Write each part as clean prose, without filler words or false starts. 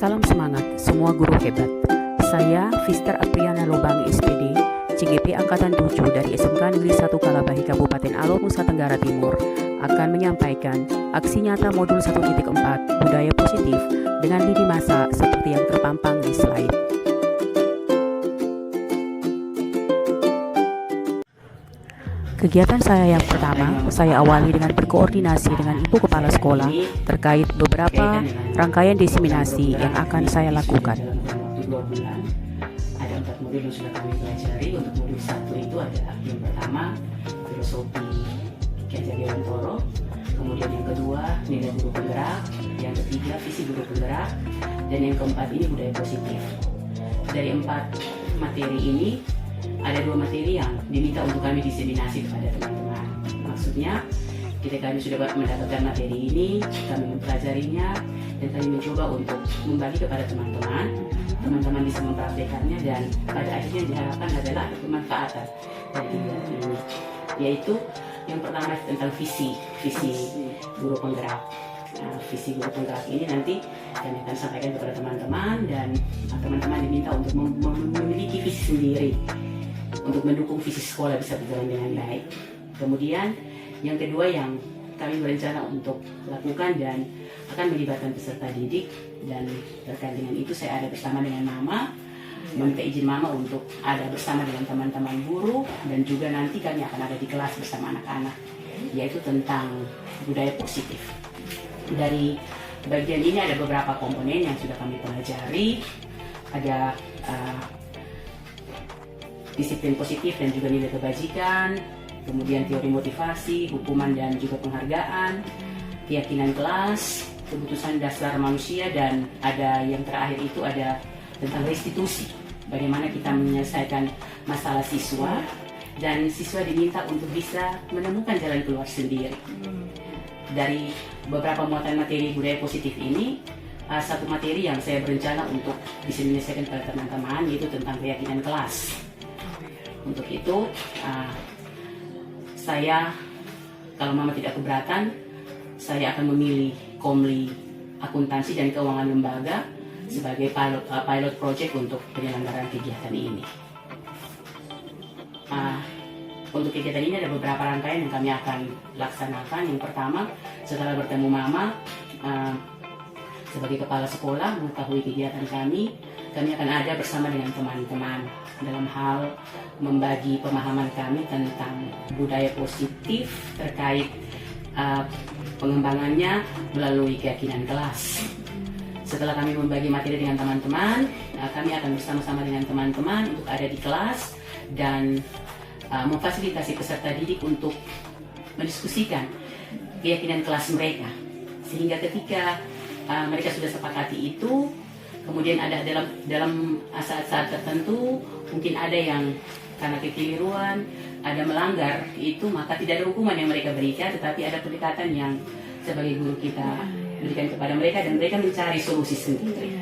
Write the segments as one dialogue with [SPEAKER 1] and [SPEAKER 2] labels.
[SPEAKER 1] Salam semangat, semua guru hebat. Saya, Fister Apriana Lobang SPD, CGP Angkatan 7 dari SMK Negeri 1 Kalabahi Kabupaten Alor, Nusa Tenggara Timur, akan menyampaikan aksi nyata modul 1.4 Budaya Positif dengan lini masa seperti yang terpampang di slide. Kegiatan saya yang pertama, saya awali dengan berkoordinasi dengan Ibu Kepala Sekolah terkait beberapa rangkaian diseminasi yang akan saya lakukan.
[SPEAKER 2] 2 bulan, ada 4 modul yang sudah kami pelajari. Untuk modul 1 itu adalah yang pertama, filosofi Ki Hajar Dewantoro, kemudian yang kedua, nilai guru penggerak, yang ketiga, visi guru penggerak, dan yang keempat ini budaya positif. Dari 4 materi ini, ada 2 materi yang diminta untuk kami diseminasi kepada teman-teman. Maksudnya, kami sudah mendapatkan materi ini, kami mempelajarinya, dan kami mencoba untuk membagi kepada teman-teman. Teman-teman bisa mempraktekannya, dan pada akhirnya diharapkan adalah kemanfaatan dari kegiatan ini. Yaitu yang pertama tentang visi guru penggerak. Nah, visi guru penggerak ini nanti kami akan sampaikan kepada teman-teman, dan teman-teman diminta untuk memiliki visi sendiri untuk mendukung visi sekolah bisa berjalan dengan baik. Kemudian yang kedua yang kami berencana untuk lakukan dan akan melibatkan peserta didik, dan terkait dengan itu saya ada bersama dengan Mama, meminta izin Mama untuk ada bersama dengan teman-teman guru, dan juga nanti kami akan ada di kelas bersama anak-anak, yaitu tentang budaya positif. Dari bagian ini ada beberapa komponen yang sudah kami pelajari, ada disiplin positif dan juga nilai kebajikan, kemudian teori motivasi, hukuman dan juga penghargaan, keyakinan kelas, keputusan dasar manusia, dan ada yang terakhir itu ada tentang restitusi, bagaimana kita menyelesaikan masalah siswa, dan siswa diminta untuk bisa menemukan jalan keluar sendiri. Dari beberapa muatan materi budaya positif ini, satu materi yang saya berencana untuk diseminasikan kepada teman-teman yaitu tentang keyakinan kelas. Untuk itu, saya, kalau Mama tidak keberatan, saya akan memilih Komli Akuntansi dan Keuangan Lembaga sebagai pilot project untuk penyelenggaraan kegiatan ini. Untuk kegiatan ini ada beberapa rangkaian yang kami akan laksanakan. Yang pertama, setelah bertemu Mama sebagai kepala sekolah mengetahui kegiatan kami akan ada bersama dengan teman-teman dalam hal membagi pemahaman kami tentang budaya positif terkait pengembangannya melalui keyakinan kelas. Setelah kami membagi materi dengan teman-teman, kami akan bersama-sama dengan teman-teman untuk ada di kelas dan memfasilitasi peserta didik untuk mendiskusikan keyakinan kelas mereka, sehingga ketika mereka sudah sepakati itu, kemudian ada dalam saat-saat tertentu mungkin ada yang karena kekeliruan, ada melanggar itu, maka tidak ada hukuman yang mereka berikan, tetapi ada pendekatan yang sebagai guru kita berikan kepada mereka, dan mereka mencari solusi sendiri.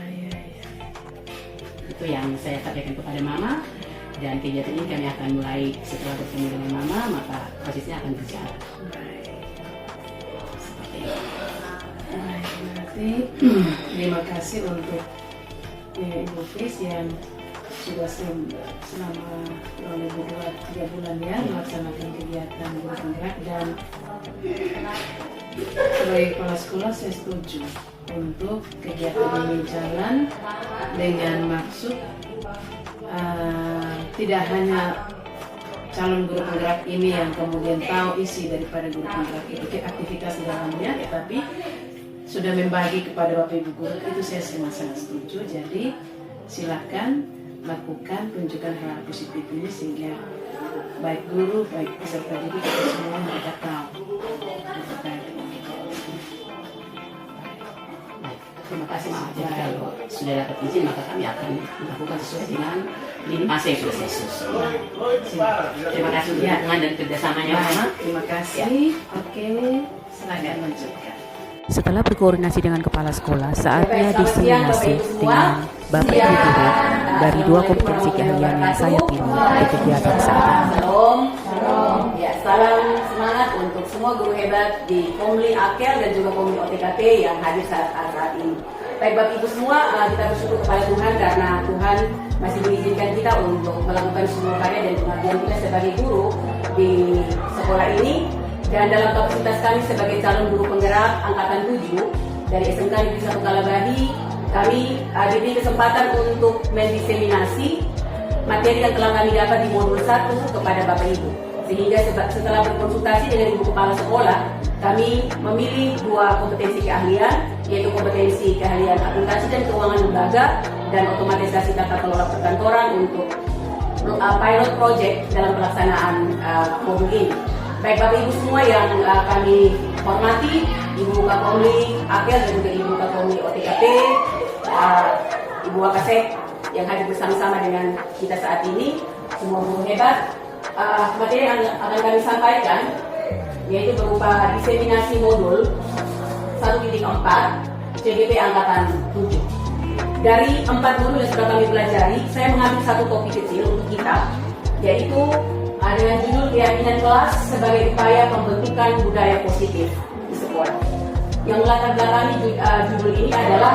[SPEAKER 2] Itu yang saya sampaikan kepada Mama, dan kegiatan ini kami akan mulai setelah bertemu dengan Mama, maka prosesnya akan berjalan. Seperti itu.
[SPEAKER 3] Terima kasih untuk Ibu Fis yang sudah selama kurang lebih 2-3 bulan ya melaksanakan kegiatan guru penggerak, dan sebagai kepala sekolah saya setuju untuk kegiatan ini jalan dengan maksud tidak hanya calon guru penggerak ini yang kemudian tahu isi daripada guru penggerak itu aktivitas di dalamnya, tetapi sudah membagi kepada Bapak Ibu guru. Itu saya sangat setuju. Jadi silakan lakukan, tunjukkan hal positif ini sehingga baik guru, baik peserta didik, kita semua mereka tahu.
[SPEAKER 2] Terima kasih Mama. Jadi kalau sudah dapat izin, maka kami akan melakukan sesuai dengan lini masa yang sudah saya susun. Terima kasih untuk dukungan dan kerjasamanya Mama.
[SPEAKER 3] Terima kasih. Oke, silakan lanjutkan.
[SPEAKER 1] Setelah berkoordinasi dengan kepala sekolah, saatnya diseminasi dengan Bapak Ibu guru dari 2 kompetensi keahlian yang saya pilih untuk kegiatan saat ini.
[SPEAKER 4] Shalom. Ya, salam semangat untuk semua guru hebat di Komli Akel dan juga Komli OTKP yang hadir saat ini. Baik Bapak Ibu semua, kita bersyukur kepada Tuhan karena Tuhan masih mengizinkan kita untuk melakukan semua karya dan pengabdian kita sebagai guru di sekolah ini. Dan dalam kapasitas kami sebagai calon guru penggerak angkatan 7 dari SMK Negeri 1 Kalabahi, kami diberi kesempatan untuk mendiseminasi materi yang telah kami dapat di modul 1 kepada Bapak Ibu. Sehingga setelah berkonsultasi dengan Ibu Kepala Sekolah, kami memilih 2 kompetensi keahlian, yaitu kompetensi keahlian akuntansi dan keuangan lembaga dan otomatisasi tata kelola perkantoran untuk pilot project dalam pelaksanaan modul ini. Baik Bapak Ibu semua yang kami hormati, Ibu Kapolri Apel dan juga Ibu Kapolri OTKP, Ibu Wakasek yang hadir bersama-sama dengan kita saat ini, semua guru hebat. Materi yang akan kami sampaikan yaitu berupa diseminasi modul 1.4 CGP Angkatan 7. Dari 4 modul yang sudah kami pelajari, saya mengambil satu topik kecil untuk kita, yaitu dengan judul keyakinan kelas sebagai upaya pembentukan budaya positif di sekolah. Yang melatar belakangi judul ini adalah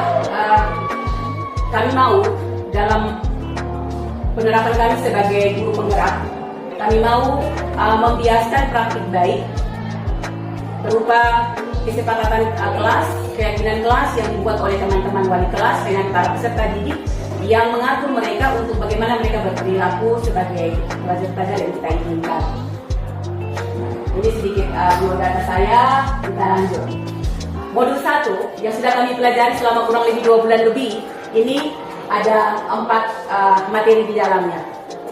[SPEAKER 4] kami mau dalam penerapan kami sebagai guru penggerak, kami mau membiasakan praktik baik berupa kesepakatan kelas, keyakinan kelas yang dibuat oleh teman-teman wali kelas dengan para peserta didik yang mengatur mereka untuk bagaimana mereka berperilaku sebagai pelajar-pelajar yang kita inginkan. Ini sedikit biodata saya, kita lanjut. Modul 1 yang sudah kami pelajari selama kurang lebih 2 bulan lebih, ini ada 4 materi di dalamnya.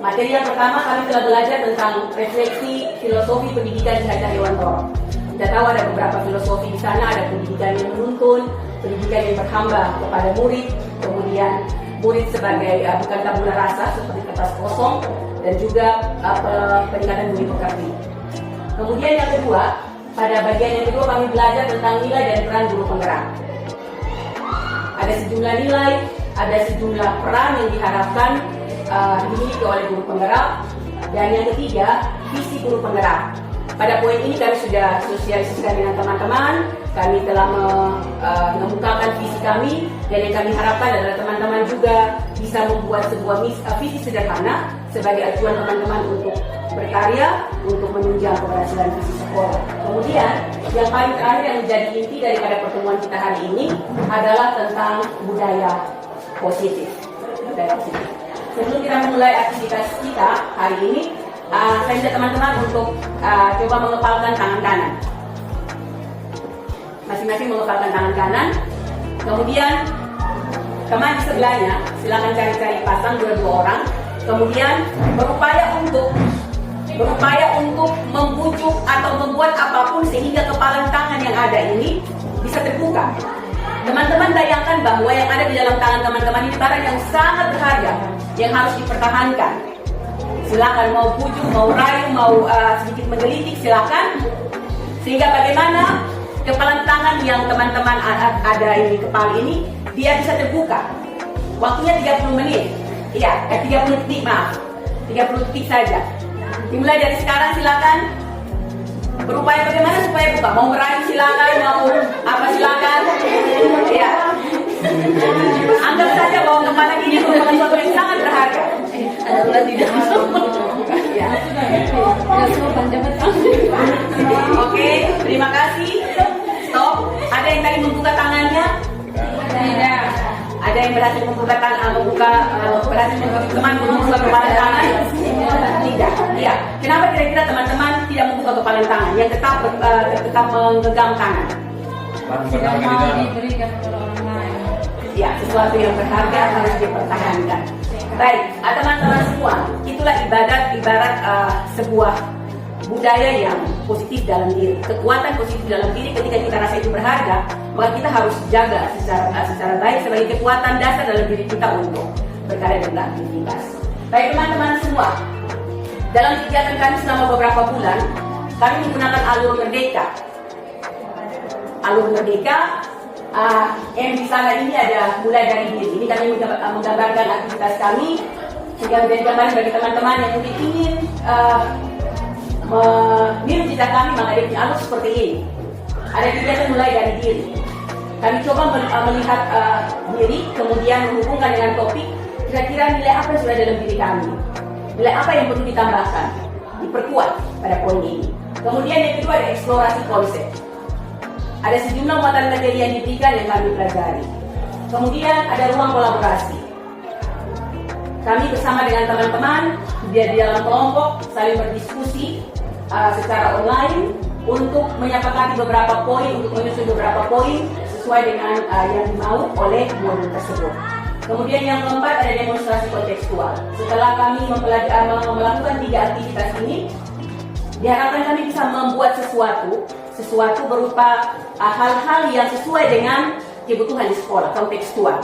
[SPEAKER 4] Materi yang pertama kami telah belajar tentang refleksi filosofi pendidikan di Hajar Dewantoro. Kita tahu ada beberapa filosofi di sana, ada pendidikan yang menuntun, pendidikan yang berhamba kepada murid, kemudian murid sebagai bukan tabula rasa seperti kertas kosong, dan juga peningkatan budi pekerti. Kemudian yang kedua, pada bagian yang kedua kami belajar tentang nilai dan peran guru penggerak. Ada sejumlah nilai, ada sejumlah peran yang diharapkan dimiliki oleh guru penggerak, dan yang ketiga, visi guru penggerak. Pada poin ini kami sudah sosialisasikan dengan teman-teman, kami telah mengemukakan visi kami, dan yang kami harapkan adalah teman-teman juga bisa membuat sebuah visi sederhana sebagai acuan teman-teman untuk berkarya, untuk menunjang keberhasilan visi sekolah. Kemudian, yang paling terakhir yang menjadi inti daripada pertemuan kita hari ini adalah tentang budaya positif. Sebelum kita memulai aktivitas kita hari ini, saya minta teman-teman untuk coba mengepalkan tangan kanan. Masing-masing mengepalkan tangan kanan. Kemudian teman di sebelahnya silakan cari-cari pasang 2 orang. Kemudian berupaya untuk membujuk atau membuat apapun sehingga kepalan tangan yang ada ini bisa terbuka. Teman-teman bayangkan bahwa yang ada di dalam tangan teman-teman ini barang yang sangat berharga yang harus dipertahankan. Silakan mau bujuk, mau rayu, mau sedikit menggelitik, silakan. Sehingga bagaimana kepalan tangan yang teman-teman ada ini, kepala ini, dia bisa terbuka. Waktunya 30 menit. Iya, 30 detik, maaf. 30 detik saja. Dimulai dari sekarang, silakan. Berupaya bagaimana supaya buka. Mau merayu silakan, mau apa silakan. Iya. Anggap saja bahwa kepala ini merupakan sesuatu yang sangat berharga. Oke, terima kasih. Stop. Ada yang tadi membuka tangannya? Tidak. Ada yang berhasil membuka berhasil membuka kepala tangan? Tidak. Iya. Kenapa kira-kira teman-teman tidak membuka kepala tangan? Yang tetap memegang tangan? Diberikan kepada orang lain. Ya, sesuatu yang berharga harus dipertahankan. Baik, teman-teman semua, itulah ibarat sebuah budaya yang positif dalam diri. Kekuatan positif dalam diri ketika kita rasa itu berharga, maka kita harus jaga secara baik sebagai kekuatan dasar dalam diri kita untuk berkarya dan beraktivitas. Baik teman-teman semua, dalam kegiatan kami selama beberapa bulan, kami menggunakan alur merdeka. Alur merdeka yang di sana ini ada mulai dari diri. Ini kami menggambarkan aktivitas kami sehingga menjadi gambaran bagi teman-teman yang mungkin ingin meniru jejak kami, maka dia punya alur seperti ini. Ada kegiatan mulai dari diri. Kami coba melihat diri, kemudian menghubungkan dengan topik, kira-kira nilai apa yang sudah dalam diri kami, nilai apa yang perlu ditambahkan, diperkuat pada poin ini. Kemudian yang kedua ada eksplorasi konsep. Ada sejumlah muatan materi yang diberikan yang kami pelajari. Kemudian ada ruang kolaborasi. Kami bersama dengan teman-teman di dalam kelompok saling berdiskusi secara online untuk menyepakati beberapa poin, untuk menyusun beberapa poin sesuai dengan yang dimau oleh modul tersebut. Kemudian yang keempat ada demonstrasi kontekstual. Setelah kami melakukan 3 aktivitas ini, diharapkan kami bisa membuat sesuatu berupa hal-hal yang sesuai dengan kebutuhan di sekolah, kontekstual.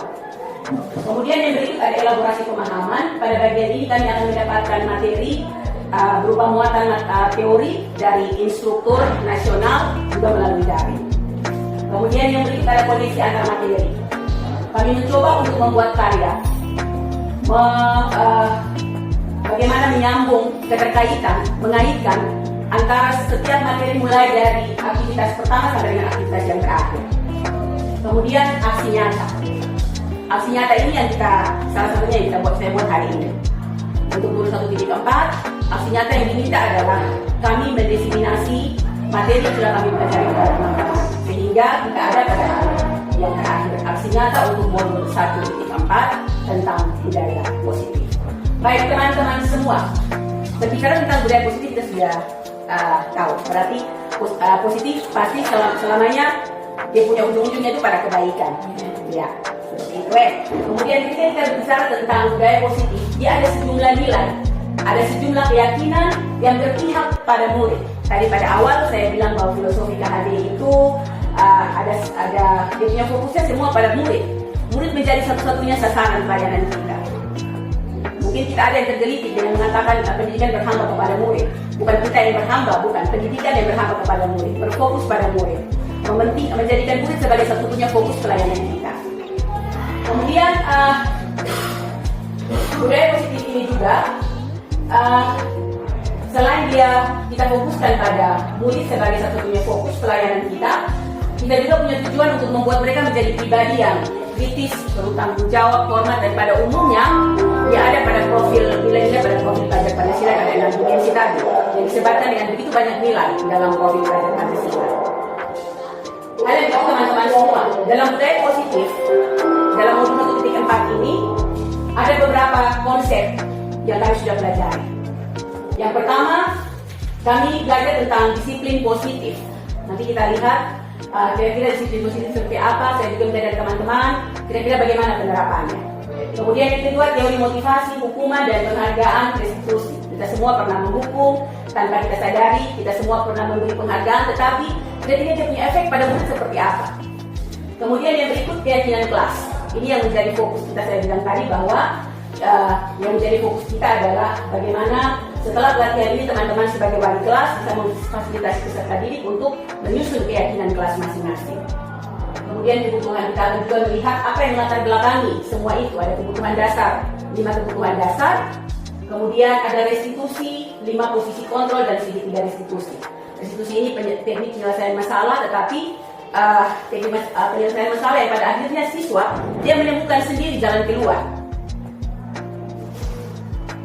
[SPEAKER 4] Kemudian yang berikut ada elaborasi pemahaman. Pada bagian ini kami akan mendapatkan materi berupa muatan teori dari instruktur nasional juga melalui daring. Kemudian yang berikut ada koneksi antar materi. Kami mencoba untuk membuat karya, bagaimana menyambung keterkaitan, mengaitkan antara setiap materi mulai dari aktivitas pertama sampai dengan aktivitas yang terakhir. Kemudian aksi nyata. Aksi nyata ini yang salah satunya yang saya buat hari ini. Untuk modul 1.4, aksi nyata yang diminta adalah kami mendiseminasi materi yang sudah kami pelajari kepada teman-teman, sehingga kita ada pada hari yang terakhir aksi nyata untuk modul 1.4 tentang budaya positif. Baik teman-teman semua, berbicara tentang budaya positif kita sudah tahu. Berarti positif pasti selamanya dia punya ujung-ujungnya itu pada kebaikan. Ya. Kemudian ketika kita berbicara tentang budaya positif, dia ada sejumlah nilai, ada sejumlah keyakinan yang berpihak pada murid. Tadi pada awal saya bilang bahwa filosofi KHD itu ada dia punya fokusnya semua pada murid. Murid menjadi satu-satunya sasaran pelayanan kita. Mungkin kita ada yang tergelitik dengan mengatakan pendidikan berhamba kepada murid. Bukan kita yang berhamba, bukan pendidikan yang berhamba kepada murid. Berfokus pada murid, menjadikan murid sebagai satu-satunya fokus pelayanan kita. Kemudian budaya positif ini juga selain kita fokuskan pada murid sebagai satu-satunya fokus pelayanan kita juga punya tujuan untuk membuat mereka menjadi pribadi yang kritis, bertanggung jawab, hormat, dan pada umumnya dia ada pada profil nilai-nilai pada profil pelajar Pancasila yang ada dalam dimensi tadi yang disebarkan dengan begitu banyak nilai dalam profil pelajar Pancasila. Kalian tahu teman-teman semua, dalam budaya positif dalam modul 1.4 ini ada beberapa konsep yang kami sudah pelajari. Yang pertama, kami belajar tentang disiplin positif. Nanti kita lihat kira-kira disiplin positif seperti apa. Saya juga belajar dari teman-teman kira-kira bagaimana penerapannya. Kemudian yang kedua, teori motivasi, hukuman, dan penghargaan restitusi. Kita semua pernah menghukum tanpa kita sadari, kita semua pernah memberi penghargaan, tetapi kira-kira dia punya efek pada murid seperti apa. Kemudian yang berikut, keyakinan kelas. Ini yang menjadi fokus kita, saya bilang tadi bahwa yang menjadi fokus kita adalah bagaimana setelah pelatihan ini teman-teman sebagai wali kelas bisa memfasilitasi peserta didik untuk menyusun keyakinan kelas masing-masing. Kemudian kebutuhan kita juga melihat apa yang melatar belakangi semua itu. Ada kebutuhan dasar, 5 kebutuhan dasar. Kemudian ada restitusi, 5 posisi kontrol dan segitiga restitusi. Restitusi ini teknik penyelesaian masalah, tetapi teknik penyelesaian masalah yang pada akhirnya siswa dia menemukan sendiri jalan keluar.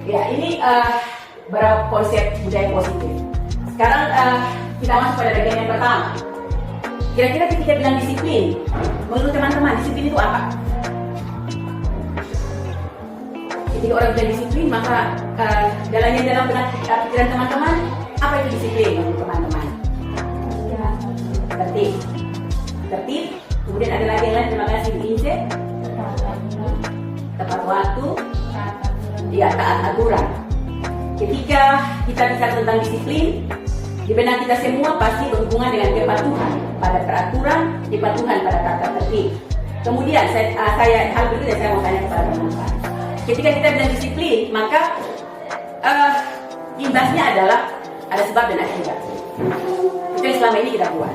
[SPEAKER 4] Ya, ini beberapa konsep budaya positif. Sekarang kita masuk pada bagian yang pertama. Kira-kira ketika bilang disiplin, menurut teman-teman disiplin itu apa? Ketika orang bilang disiplin, maka dalam pikiran teman-teman, apa itu disiplin menurut teman-teman? Tertib. Kemudian ada lagi yang lain, terima kasih Ince. Tepat waktu. Ya, taat aturan. Ketika kita bicara tentang disiplin, di benak kita semua pasti berhubungan dengan kepatuhan pada peraturan, kepatuhan pada tata tertib. Kemudian hal berikutnya saya mau tanya kepada teman-teman. Ketika kita bilang disiplin, maka imbasnya adalah ada sebab dan akibat. Itu yang selama ini kita buat.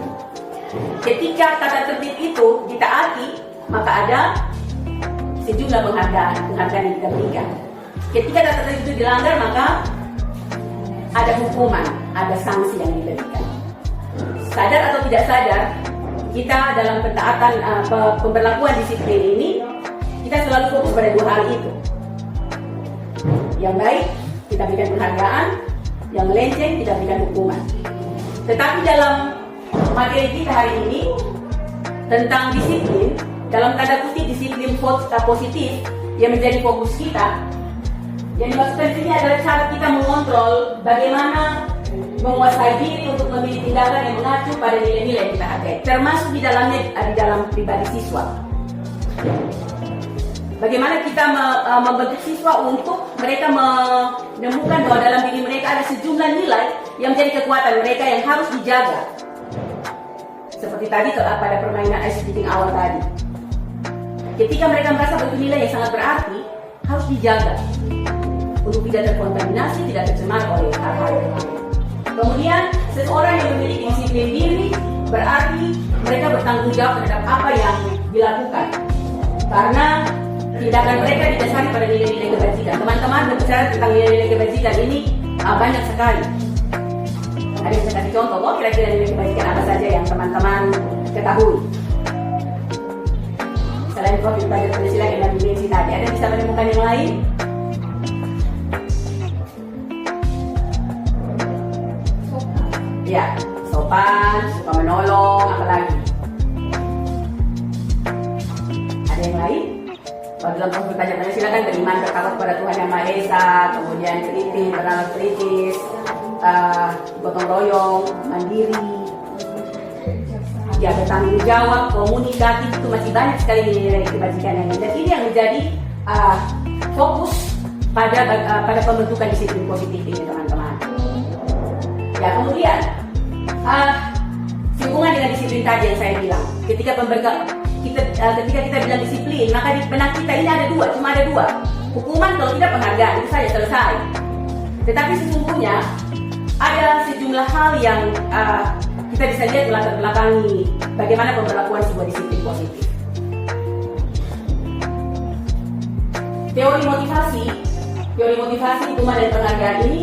[SPEAKER 4] Ketika tata tertib itu ditaati, maka ada sejumlah penghargaan yang kita berikan. Ketika tata tertib itu dilanggar, maka ada hukuman, ada sanksi yang diberikan. Sadar atau tidak sadar, kita dalam pentaatan pemberlakuan disiplin ini, kita selalu fokus pada dua hal itu. Yang baik, kita berikan penghargaan. Yang melenceng, kita berikan hukuman. Tetapi dalam materi kita hari ini tentang disiplin, dalam tanda kutip disiplin positif yang menjadi fokus kita, yang dimaksudkan di sini adalah cara kita mengontrol bagaimana menguasai diri untuk memilih tindakan yang mengacu pada nilai-nilai yang kita hargai, termasuk di dalamnya di dalam pribadi siswa. Bagaimana kita membentuk siswa untuk mereka menemukan bahwa dalam diri mereka ada sejumlah nilai yang menjadi kekuatan mereka yang harus dijaga. Seperti tadi pada permainan ice skating awal tadi. Ketika mereka merasa bahwa nilai yang sangat berarti, harus dijaga untuk tidak terkontaminasi, tidak tercemar oleh hal-hal yang lain. Kemudian, seseorang yang memiliki disiplin diri berarti mereka bertanggung jawab terhadap apa yang dilakukan. Karena tindakan mereka didasari pada nilai-nilai kebajikan. Teman-teman berbicara tentang nilai-nilai kebajikan ini banyak sekali. Ada yang saya kasih contoh, kira-kira nilai kebajikan apa saja yang teman-teman ketahui. Selain profil belajar Pancasila dan dimensi tadi, ada yang bisa menemukan yang lain? Ya, sopan, suka menolong, apalagi? Ada yang lain? Kalau dalam profil belajar Pancasila kan beriman bertakwa kepada Tuhan Yang Maha Esa, kemudian kritis, bernafas kritis, gotong royong, mandiri, ya bertanggung jawab, komunikatif, itu masih banyak sekali nilai kebajikan yang ada. Dan ini yang menjadi fokus pada pembentukan disiplin positif ini, teman-teman. Ya, kemudian sehubungan dengan disiplin tadi yang saya bilang, ketika kita bilang disiplin, maka di benak kita ini ada dua, cuma ada dua. Hukuman kalau tidak penghargaan, itu saja selesai. Tetapi sesungguhnya ada sejumlah hal yang kita bisa lihat latar belakangi bagaimana pemberlakuan sebuah disiplin positif. Teori motivasi, hukuman dan penghargaan ini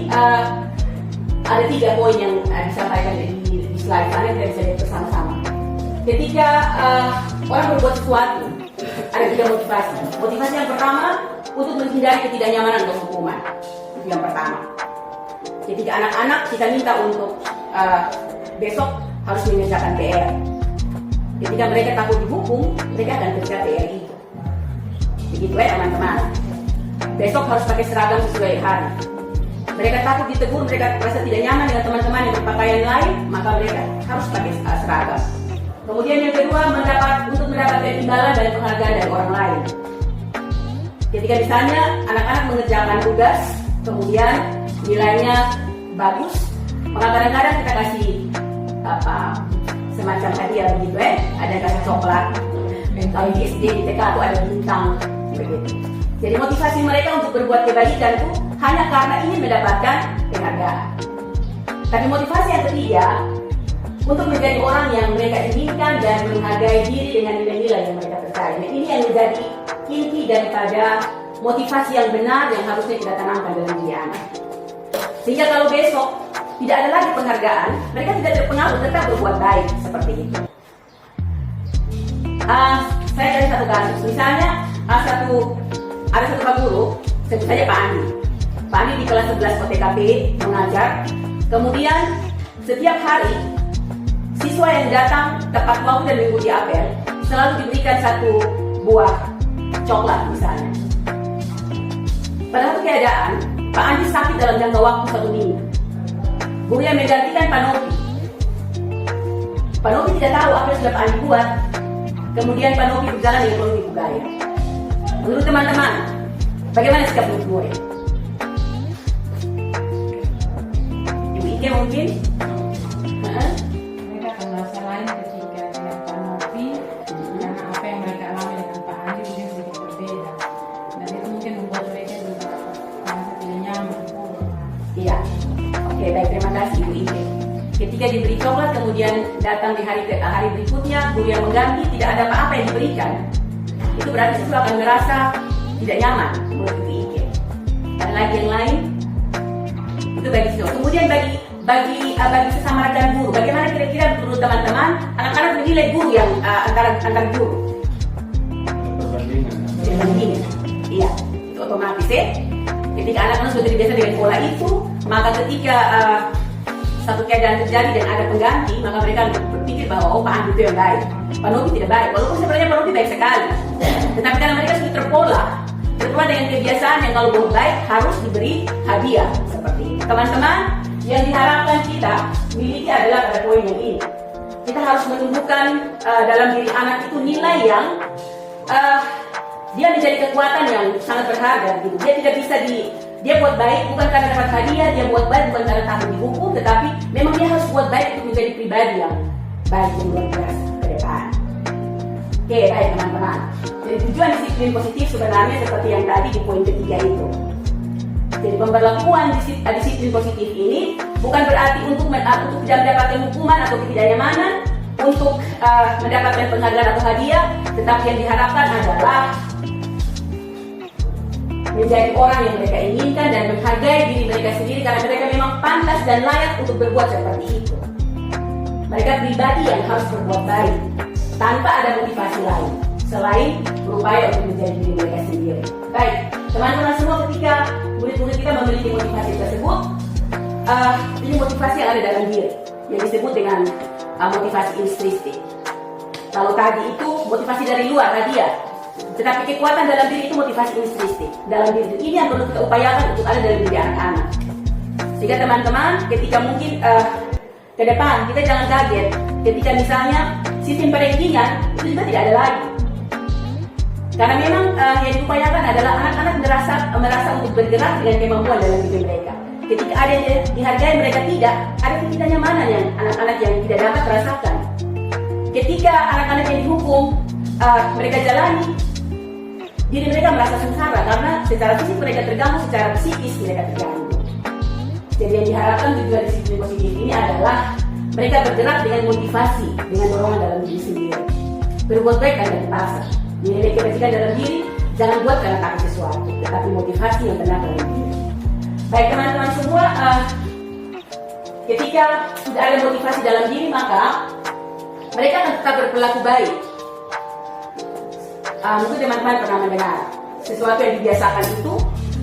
[SPEAKER 4] ada 3 poin yang disampaikan di slide sana, kita bisa lihat bersama-sama. Ketika orang berbuat sesuatu, ada 3 motivasi. Motivasi yang pertama untuk menghindari ketidaknyamanan atau hukuman. Itu yang pertama. Ketika anak-anak kita minta untuk besok harus mengerjakan PR. Ketika mereka takut dihukum, mereka akan kerja PR itu. Begitu ya teman-teman. Besok harus pakai seragam sesuai hari. Mereka takut ditegur, mereka merasa tidak nyaman dengan teman-teman yang berpakaian lain, maka mereka harus pakai seragam. Kemudian yang kedua, untuk mendapatkan imbalan dan penghargaan dari orang lain. Ketika misalnya anak-anak mengerjakan tugas, kemudian nilainya bagus, maka kadang-kadang kita kasih semacam hadiah begitu ada yang kasih coklat, kalau di SD, di TK itu ada bintang begitu. Jadi motivasi mereka untuk berbuat kebaikan itu hanya karena ingin mendapatkan penghargaan. Tapi motivasi yang ketiga, untuk menjadi orang yang mereka inginkan dan menghargai diri dengan nilai-nilai yang mereka percaya. Ini yang menjadi inti daripada motivasi yang benar yang harusnya kita tanamkan dalam diri anak. Sehingga kalau besok tidak ada lagi penghargaan, mereka tidak terpengaruh, tetap berbuat baik seperti itu. Saya dari satu kasus, misalnya ada satu Pak Guru, sebut saja Pak Andi. Pak Andi di kelas 11 OTKP mengajar. Kemudian setiap hari siswa yang datang tepat waktu dan mengikuti apel selalu diberikan 1 buah coklat misalnya. Pada satu keadaan, Pak Andi sakit dalam jangka waktu 1 minggu. Guru yang menggantikan Pak Novi. Pak Novi tidak tahu apa yang sudah Pak Andi buat. Kemudian Pak Novi berjalan dengan penuh ibu gaya. Menurut teman-teman, bagaimana sikap Ibu gue? Ibu Ike mungkin?
[SPEAKER 5] Mereka akan merasa lain ketika dengan Pak Novi, karena apa yang mereka alami dengan Pak Andi mungkin sedikit berbeda. Dan itu mungkin membuat mereka juga merasa tidak nyaman.
[SPEAKER 4] Iya. Oke, baik, terima kasih Ibu Ike. Ketika diberi coklat kemudian datang di hari berikutnya, guru yang mengganti tidak ada apa-apa yang diberikan. Itu berarti siswa akan merasa tidak nyaman menurut Ibu Ike. Ada lagi yang lain? Itu bagi siswa. Kemudian bagi sesama rekan guru. Bagaimana kira-kira menurut teman-teman anak-anak menilai guru yang antar guru? Perbandingan. Iya, itu otomatis ya. Ketika anak-anak sudah terbiasa dengan pola itu, maka ketika satu keadaan terjadi dan ada pengganti, maka mereka berpikir bahwa oh Pak Andi itu yang baik, Pak Novi tidak baik. Walaupun sebenarnya Pak Novi baik sekali, tetapi karena mereka sudah terpola dengan kebiasaan yang kalau mau baik harus diberi hadiah seperti ini. Teman-teman, yang diharapkan kita miliki adalah pada poin yang ini. Kita harus menumbuhkan dalam diri anak itu nilai yang dia menjadi kekuatan yang sangat berharga. Gitu. Dia tidak bisa dia buat baik bukan karena dapat hadiah, dia buat baik bukan karena takut dihukum, tetapi memang dia harus buat baik untuk menjadi pribadi yang baik dan luar biasa ke depan. Oke, baik teman-teman. Jadi tujuan disiplin positif sebenarnya seperti yang tadi di poin ketiga itu. Jadi pemberlakuan disiplin positif ini bukan berarti untuk tidak mendapatkan hukuman atau ketidaknyamanan, untuk mendapatkan penghargaan atau hadiah, tetapi yang diharapkan adalah menjadi orang yang mereka inginkan dan menghargai diri mereka sendiri karena mereka memang pantas dan layak untuk berbuat seperti itu. Mereka pribadi yang harus berbuat baik tanpa ada motivasi lain selain berupaya untuk menjadi diri mereka sendiri. Baik, teman-teman semua, ketika murid-murid kita memiliki motivasi tersebut, ini motivasi yang ada dalam diri yang disebut dengan motivasi intrinsik. Kalau tadi itu motivasi dari luar, hadiah. Tetapi kekuatan dalam diri itu motivasi intrinsik dalam diri. Ini yang perlu kita upayakan untuk ada dalam diri anak-anak. Sehingga teman-teman, ketika mungkin ke depan kita jangan kaget ketika misalnya sistem perankingan itu juga tidak ada lagi. Karena memang yang diupayakan adalah anak-anak merasa untuk bergerak dengan kemampuan dalam diri mereka. Ketika ada yang dihargai mereka tidak, ada ketidaknyamanan yang anak-anak yang tidak dapat merasakan. Ketika anak-anak yang dihukum mereka jalani, diri mereka merasa sengsara karena secara fisik mereka terganggu, secara psikis mereka terganggu. Jadi yang diharapkan tujuan disiplin positif ini adalah mereka bergerak dengan motivasi, dengan dorongan dalam diri sendiri. Berbuat baik karena dipaksa. Nilai kebajikan dalam diri jangan buat karena takut sesuatu, tetapi motivasi yang benar dalam diri. Baik teman-teman semua, ketika sudah ada motivasi dalam diri maka mereka akan tetap berperilaku baik. Mungkin teman-teman pernah mendengar sesuatu yang dibiasakan itu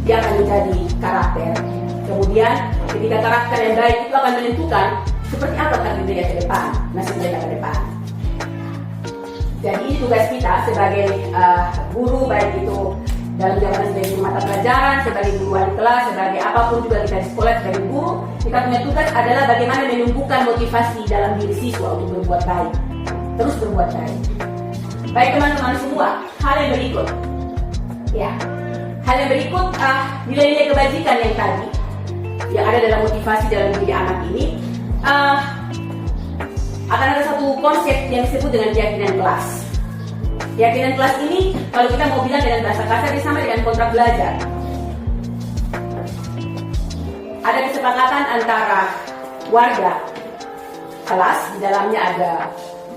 [SPEAKER 4] dia akan menjadi karakter. Kemudian ketika karakter yang baik itu akan menentukan seperti apa takdir mereka ke depan, nasib mereka ke depan. Jadi tugas kita sebagai guru, baik itu dalam jabatan sebagai guru mata pelajaran, sebagai guru wali kelas, sebagai apapun juga kita di sekolah sebagai guru, kita punya tugas adalah bagaimana menumbuhkan motivasi dalam diri siswa untuk berbuat baik, terus berbuat baik. Baik teman-teman semua, hal yang berikut, ya, hal yang berikut nilai-nilai kebajikan yang tadi yang ada dalam motivasi dalam diri anak ini akan ada satu konsep yang disebut dengan keyakinan kelas. Keyakinan kelas ini kalau kita mau bilang dengan bahasa kasar sama dengan kontrak belajar. Ada kesepakatan antara warga kelas, di dalamnya ada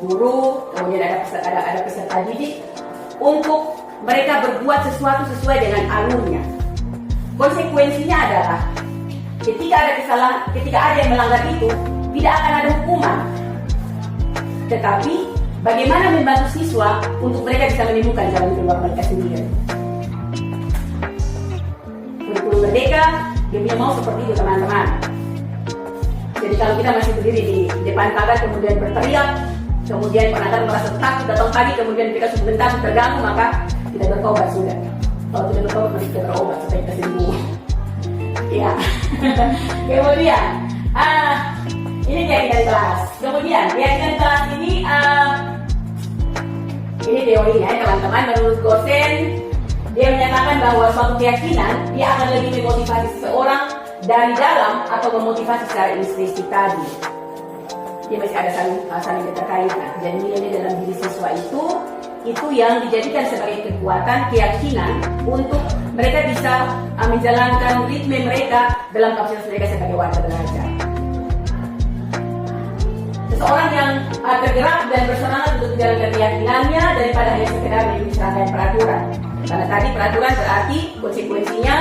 [SPEAKER 4] guru, kemudian ada peserta didik untuk mereka berbuat sesuatu sesuai dengan alurnya. Konsekuensinya adalah ketika ada kesalahan, ketika ada yang melanggar itu tidak akan ada hukuman. Tetapi bagaimana membantu siswa untuk mereka bisa menemukan jalan keluar mereka sendiri. Kurikulum Merdeka dia mau seperti itu teman-teman. Jadi kalau kita masih berdiri di depan pagar kemudian berteriak, kemudian anak-anak merasa takut datang pagi, kemudian kita sebentar terganggu, maka kita bertobat sudah. Kalau tidak bertobat mari kita berobat supaya kita sembuh. Ya. Kemudian ini keyakinan kelas. Kemudian keyakinan kelas ini teorinya teman-teman. Menurut Gosen, dia menyatakan bahwa suatu keyakinan dia akan lebih memotivasi seseorang dari dalam atau memotivasi secara intrinsik tadi. Dia masih ada saling keterkaitan. Jadi nilai dalam diri siswa itu yang dijadikan sebagai kekuatan keyakinan untuk mereka bisa menjalankan ritme mereka dalam kapasitas mereka sebagai warga belajar. Seseorang yang tergerak dan bersemangat untuk menjalankan keyakinannya daripada hanya sekedar mengikuti serangkaian peraturan. Karena tadi peraturan berarti konsekuensinya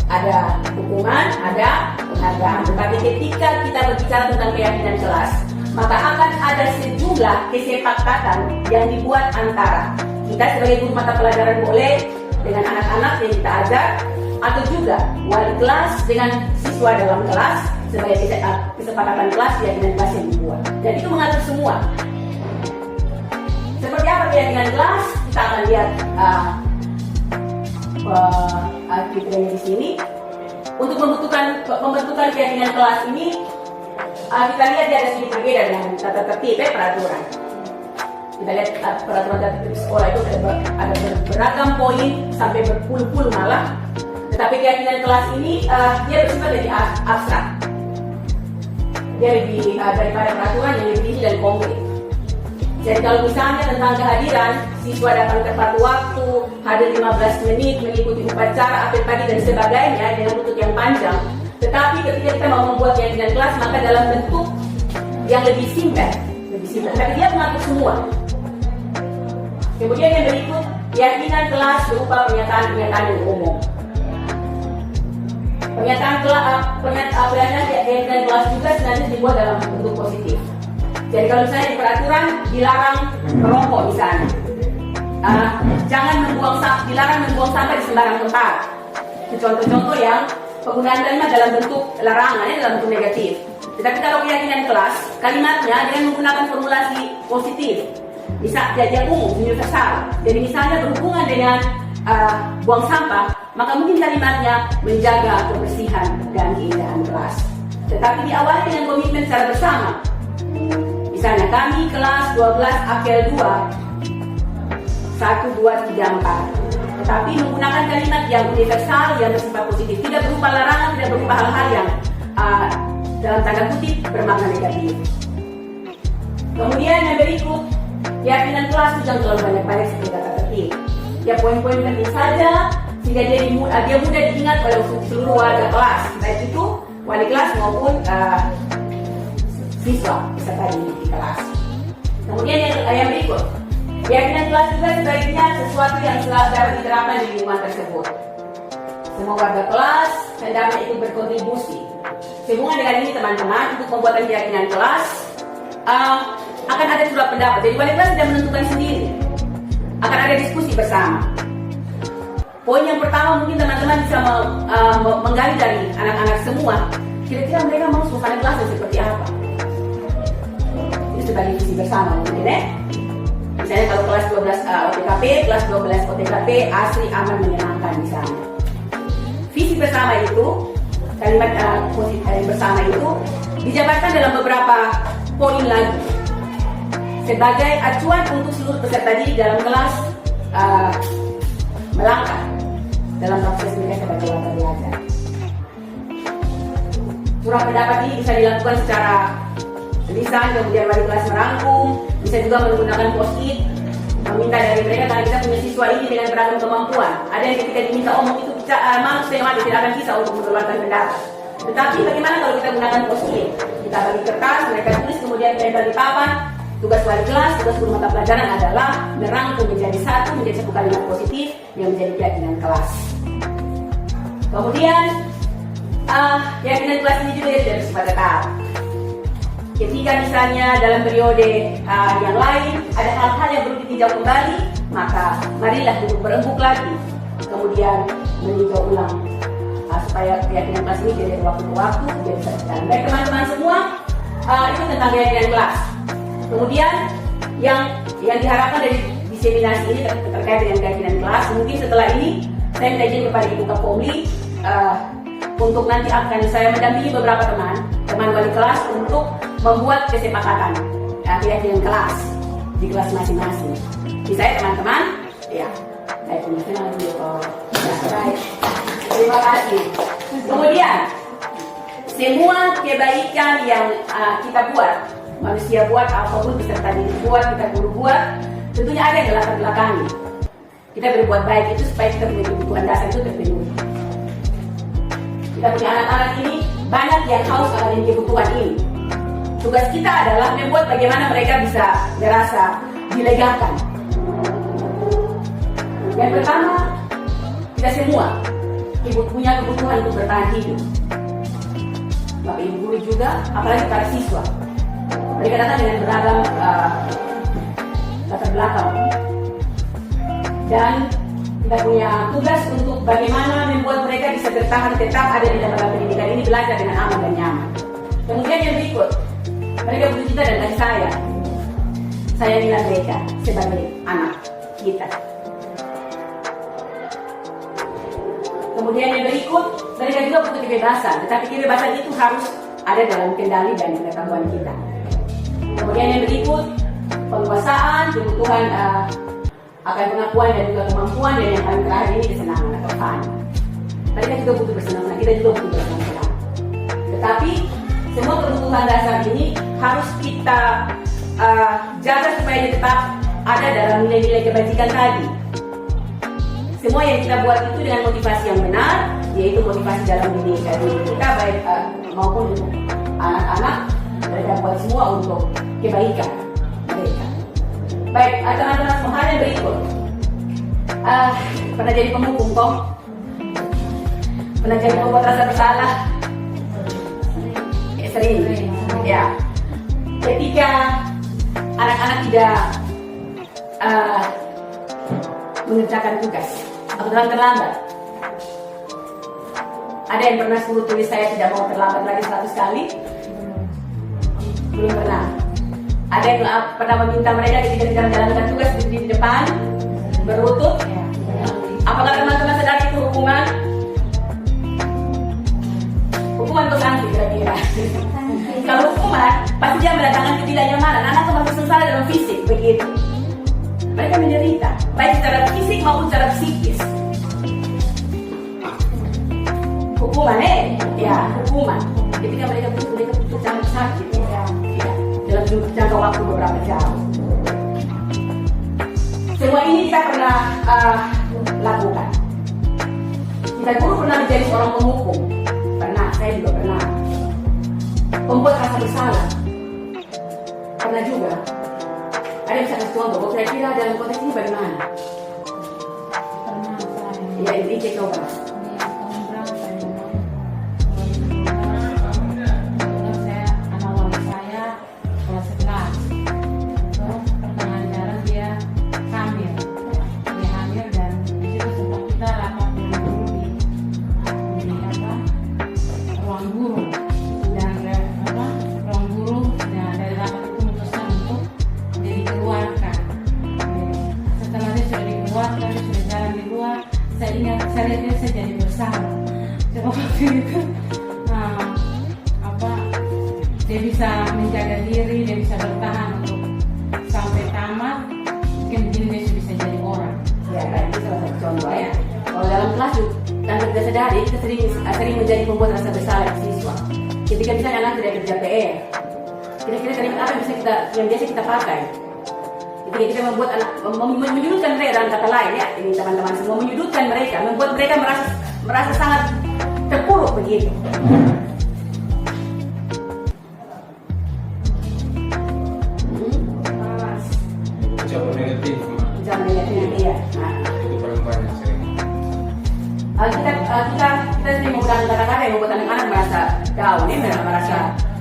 [SPEAKER 4] ada hukuman, ada penghargaan. Tetapi ketika kita berbicara tentang keyakinan kelas, maka akan ada sejumlah kesepakatan yang dibuat antara kita sebagai guru mata pelajaran boleh dengan anak-anak yang kita ajar, atau juga wali kelas dengan siswa dalam kelas sebagai kesepakatan kelas keyakinan kelas yang dibuat. Dan itu mengatur semua. Seperti apa keyakinan kelas? Kita akan lihat kriteria di sini. Untuk pembentukan keyakinan kelas ini, kita lihat dia ada sedikit berbeda dengan tata tertib peraturan. Kita lihat peraturan tata tertib sekolah itu ada beragam poin sampai berpuluh-puluh malah. Tetapi keyakinan kelas ini dia bersifat lebih abstrak. Dia lebih daripada peraturan yang lebih tinggi dan konkret. Jadi kalau misalnya tentang kehadiran, siswa datang tepat waktu, hadir 15 menit, mengikuti upacara, apel pagi dan sebagainya dengan bentuk yang panjang. Tetapi ketika kita mau membuat keyakinan kelas, maka dalam bentuk yang lebih simpel. Tapi dia mengatur semua. Kemudian yang berikut, keyakinan kelas berupa pernyataan-pernyataan yang umum. Pernyataan keyakinan kelas juga sebenarnya dibuat dalam bentuk positif. Jadi kalau misalnya di peraturan dilarang merokok misalnya, dilarang membuang sampah di sembarang tempat. Contoh-contoh yang penggunaan kalimat dalam bentuk larangan, dalam bentuk negatif. Tetapi kalau keyakinan kelas, kalimatnya dengan menggunakan formulasi positif, bisa dia umum, universal. Jadi misalnya berhubungan dengan buang sampah, maka mungkin kalimatnya menjaga kebersihan dan keindahan kelas. Tetapi diawali dengan komitmen secara bersama. Misalnya kami kelas 12 Akel 2 1, 2, 3, 4. Tetapi menggunakan kalimat yang universal, yang bersifat positif, tidak berupa larangan, tidak berupa hal-hal yang dalam tanda kutip bermakna negatif. Kemudian yang berikut, keyakinan kelas itu jangan terlalu banyak-banyak seperti kata tertib. Ya poin-poin penting saja sehingga dia mudah diingat oleh seluruh warga kelas, baik itu wali kelas maupun siswa peserta di kelas. Kemudian yang berikut, keyakinan kelas juga sebaiknya sesuatu yang dapat diterapkan di lingkungan tersebut. Semua warga kelas hendaknya ikut berkontribusi. Sehubungan dengan ini teman-teman, untuk pembuatan keyakinan kelas akan ada surat pendapat. Jadi wali kelas tidak menentukan sendiri, akan ada diskusi bersama. Poin yang pertama mungkin teman-teman bisa menggali dari anak-anak semua, kira-kira mereka mau suasana kelasnya seperti apa. Sebagai visi bersama mungkin misalnya kalau kelas 12 OTKP, kelas 12 OTKP asri, aman, menyenangkan misalnya. Visi bersama itu, kalimat bersama itu dijabarkan dalam beberapa poin lagi sebagai acuan untuk seluruh peserta didik dalam kelas melangkah dalam proses mereka sebagai warga belajar. Surat pendapat ini bisa dilakukan secara tulisan, kemudian wali kelas merangkum, bisa juga menggunakan post-it, meminta dari mereka karena kita punya siswa ini dengan beragam kemampuan. Ada yang ketika diminta omong itu malu setengah mati, tidak akan bisa untuk mengeluarkan pendapat. Tetapi bagaimana kalau kita gunakan post-it? Kita bagi kertas, mereka tulis, kemudian tempel di papan. Tugas wali kelas, tugas guru mata pelajaran adalah merangkum menjadi satu kalimat positif yang menjadi keyakinan kelas. Kemudian keyakinan kelas ini juga tidak bersifat tetap. Ketika misalnya dalam periode yang lain ada hal-hal yang perlu ditinjau kembali, maka marilah duduk berembuk lagi, kemudian meninjau ulang supaya keyakinan kelas ini dari waktu ke waktu jadi berjalan. Baik teman-teman semua, itu tentang keyakinan kelas. Kemudian yang diharapkan dari diseminasi ini terkait dengan keyakinan kelas, mungkin setelah ini saya minta izin kepada Ibu Kapolri untuk nanti akan saya mendampingi beberapa teman wali kelas untuk membuat kesepakatan keyakinan kelas di kelas masing-masing. Bisa ya teman-teman? Ya. Baik, terima kasih. Kemudian semua kebaikan yang kita buat, manusia buat, apapun peserta didik buat, kita guru buat, tentunya ada yang latar belakangi. Kita berbuat baik itu supaya kita punya kebutuhan dasar itu terpenuhi. Kita punya anak-anak ini banyak yang haus akan kebutuhan ini. Tugas kita adalah membuat bagaimana mereka bisa merasa dilegakan. Yang pertama, kita semua punya kebutuhan untuk bertahan hidup. Bapak Ibu guru juga, apalagi para siswa. Mereka datang dengan beragam latar belakang. Dan kita punya tugas untuk bagaimana membuat mereka bisa bertahan tetap ada di lembaga pendidikan ini, belajar dengan aman dan nyaman. Kemudian yang berikut, mereka butuh cita dan kasih sayang. Sayangilah mereka sebagai anak kita. Kemudian yang berikut, mereka juga butuh kebebasan, tetapi kebebasan itu harus ada dalam kendali dan pengetahuan kita. Kemudian yang berikut, penguasaan, kebutuhan akan pengakuan dan juga kemampuan, dan yang paling terakhir ini kesenangan atau fun. Mereka juga butuh bersenang-senang, kita juga butuh bersenang-senang. Tetapi semua kebutuhan dasar ini harus kita jaga supaya dia tetap ada dalam nilai-nilai kebajikan tadi. Semua yang kita buat itu dengan motivasi yang benar, yaitu motivasi dalam diri kita, baik maupun anak-anak. Mereka buat semua untuk kebaikan mereka. Baik, teman-teman semua, hal yang berikut. Pernah jadi penghukum kok? Pernah jadi pembuat rasa bersalah? Sering. Ya. Ketika anak-anak tidak mengerjakan tugas atau terlambat. Ada yang pernah suruh tulis saya tidak mau terlambat lagi 100 kali? Belum pernah. Ada yang pernah meminta mereka ketika tidak menjalankan tugas di depan berlutut? Apakah teman-teman sadar itu hukuman? Hukuman atau sanksi kira-kira? Kalau hukuman, pasti dia mendatangkan ketidaknyamanan. Anak termasuk sengsara dalam fisik, begitu. Mereka menderita, baik secara fisik maupun secara psikis. Hukuman, ya hukuman. Ketika mereka butuh sakit, ya, dalam jangka waktu beberapa jam. Semua ini kita pernah lakukan. Kita guru pernah menjadi seorang penghukum. Pernah, saya juga pernah. Membuat rasa bersalah. Pernah juga. Ada yang bisa kasih contoh, bahwa kira-kira dalam konteks ini bagaimana?
[SPEAKER 5] Pernah saya.
[SPEAKER 4] Ya, ini cek coba.
[SPEAKER 5] Saya lihat dia jadi bersalah. Coba waktu itu, dia bisa menjaga diri, dia bisa bertahan untuk sampai tamat. Mungkin dia bisa jadi orang.
[SPEAKER 4] Ya, itu salah satu contoh ya. Kalau dalam kelas tanpa kita sadari, kita sering menjadi pembuat rasa bersalah siswa. Ketika misalnya anak tidak kerja PR, kira-kira kalimat apa yang biasa kita pakai? Ketika kita membuat anak, menyudutkan mereka, dalam kata lain ya, ini teman-teman semua, menyudutkan mereka, membuat mereka merasa sangat terpuruk begitu.
[SPEAKER 6] Ucapan negatif.
[SPEAKER 4] Ucapan negatif ya.
[SPEAKER 6] Itu paling banyak sering.
[SPEAKER 4] Kita sering menggunakan kata-kata yang membuat anak-anak merasa down,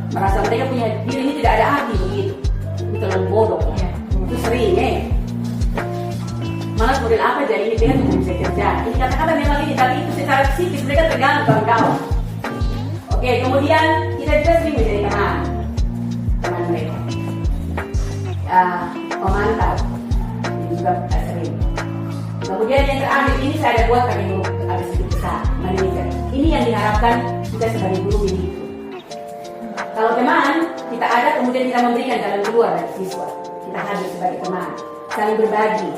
[SPEAKER 4] merasa mereka punya diri ini tidak ada arti begitu. Itu terlalu bodoh. Itu sering malah model apa jadi ini dia tidak bisa kerja. Ini kata-kata memang ini, tapi itu secara psikis mereka terganggu kawan-kawan. Oke, kemudian kita juga sering menjadi teman mereka, pemantau juga sering. Kemudian yang terakhir ini saya ada buat kami guru ada sedikit besar manajer. Ini yang diharapkan kita sebagai guru begitu. Kalau teman kita ada, kemudian kita memberikan jalan keluar dari siswa. Kita hadir sebagai teman, saling berbagi.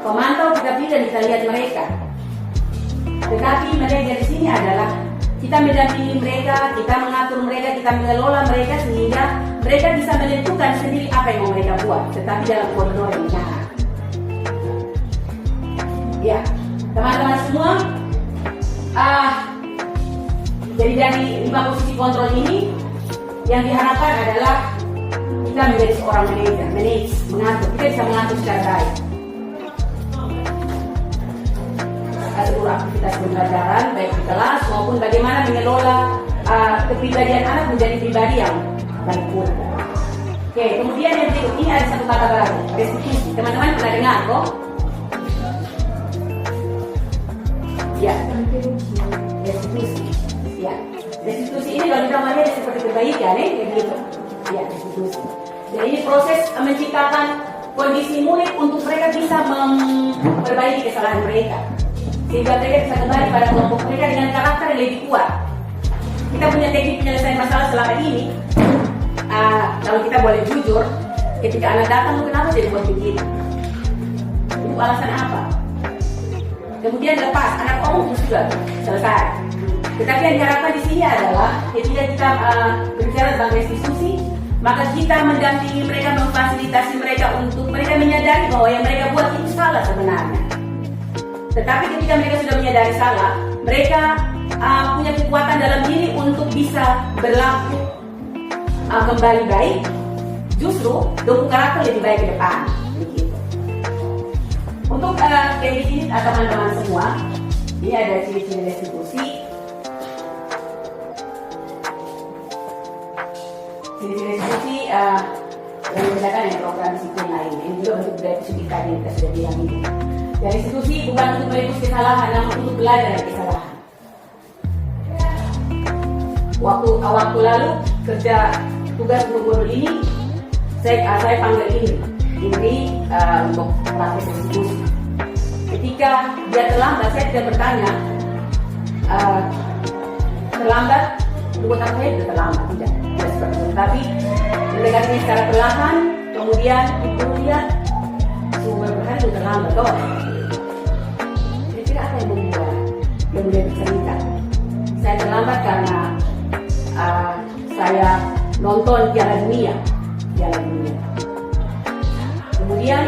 [SPEAKER 4] Pemantau kita pilih dan kita lihat mereka. Tetapi manajer di sini adalah kita mendampingi mereka, kita mengatur mereka, kita mengelola mereka sehingga mereka bisa menentukan sendiri apa yang mau mereka buat, tetapi dalam koridor yang benar. Ya, teman-teman semua, jadi dari 5 posisi kontrol ini yang diharapkan adalah kita menjadi seorang manajer, mengatur. Kita bisa mengatur secara baik seluruh aktivitas pembelajaran baik di kelas maupun bagaimana mengelola kepribadian anak menjadi pribadi yang baik pula. Oke, kemudian yang berikut ini ada satu kata baru, restitusi. Teman-teman pernah dengar kok? Ya, restitusi. Ya, restitusi ini kalau kita melihat seperti perbaikan, begitu. Ya, restitusi. Jadi ini proses menciptakan kondisi murid untuk mereka bisa memperbaiki kesalahan mereka, sehingga mereka bisa kembali pada kelompok mereka dengan karakter yang lebih kuat. Kita punya teknik penyelesaian masalah selama ini. Kalau kita boleh jujur, ketika anak datang, kenapa jadi buat begitu? Itu alasan apa? Kemudian lepas, anak sudah selesai. Tetapi yang diharapkan di sini adalah ketika kita berbicara tentang restitusi, maka kita mendampingi mereka, memfasilitasi mereka untuk mereka menyadari bahwa yang mereka buat itu salah sebenarnya. Tetapi ketika mereka sudah menyadari salah, mereka punya kekuatan dalam diri untuk bisa berlaku kembali baik, justru dukung karakter lebih baik ke depan. Begitu. Untuk kayak di sini teman-teman semua, ini ada ciri-ciri restitusi. Ciri-ciri restitusi yang membedakan dengan program disiplin lain. Ini juga bentuk budaya positif tadi yang kita sudah bilang ini. Dan restitusi bukan untuk menebus kesalahan, namun untuk belajar dari kesalahan. Waktu lalu kerja tugas untuk modul ini, saya panggil ini untuk praktek restitusi. Ketika dia terlambat, saya tidak bertanya terlambat, buat apa ya dia terlambat, tidak seperti itu. Tapi mendekatinya secara perlahan, kemudian itu lihat sumber berkali itu terlambat, kira-kira apa yang membuat dia mulai bercerita? Saya terlambat karena saya nonton Piala Dunia. Kemudian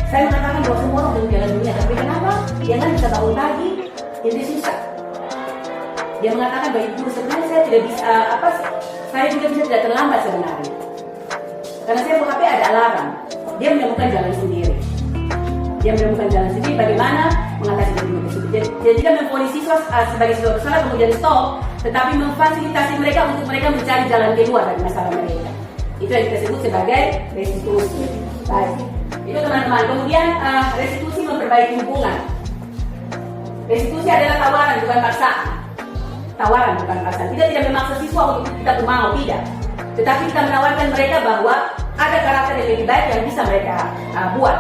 [SPEAKER 4] saya mengatakan bahwa semua orang nonton Piala Dunia, tapi kenapa dia kan bisa bangun pagi? Ini susah. Dia mengatakan bahwa itu sebenarnya saya tidak bisa saya juga bisa tidak terlambat sebenarnya. Karena saya buka HP ada alarm. Dia menemukan jalan sendiri. Bagaimana mengatasi dunia tersebut. Dia tidak memponis siswa sebagai siswa bersalah kemudian stop, tetapi memfasilitasi mereka untuk mereka mencari jalan keluar dari masalah mereka. Itu yang kita sebut sebagai restitusi. Baik. Itu teman-teman. Kemudian restitusi memperbaiki hubungan. Restitusi adalah tawaran bukan paksaan. Kita tidak memaksa siswa untuk kita mau, tidak. Tetapi kita menawarkan mereka bahwa ada karakter yang lebih baik yang bisa mereka buat.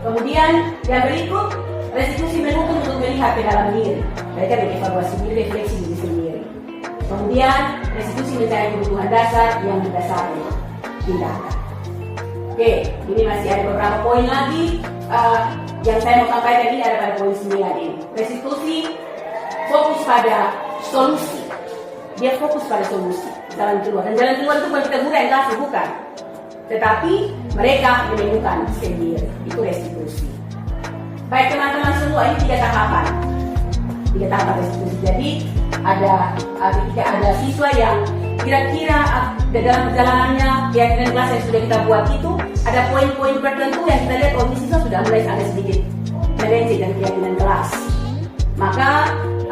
[SPEAKER 4] Kemudian yang berikut, restitusi menuntut untuk melihat ke dalam diri. Mereka mengevaluasi diri, refleksi diri sendiri. Kemudian restitusi mencari kebutuhan dasar yang mendasari tindakan. Oke, ini masih ada beberapa poin lagi yang saya mau sampaikan. Ini ada pada poin 9 ini. Restitusi fokus pada solusi. Dia fokus pada solusi, jalan keluar. Dan jalan keluar itu bukan kita guna yang kasih, bukan. Tetapi mereka menemukan sendiri. Itu restitusi. Baik teman-teman semua, ini 3 tahapan. 3 tahapan restitusi. Jadi ketika ada siswa yang kira-kira dalam perjalanannya keyakinan kelas yang sudah kita buat itu ada poin-poin tertentu yang kita lihat ini siswa sudah mulai ada sedikit melenceng dari keyakinan kelas. Maka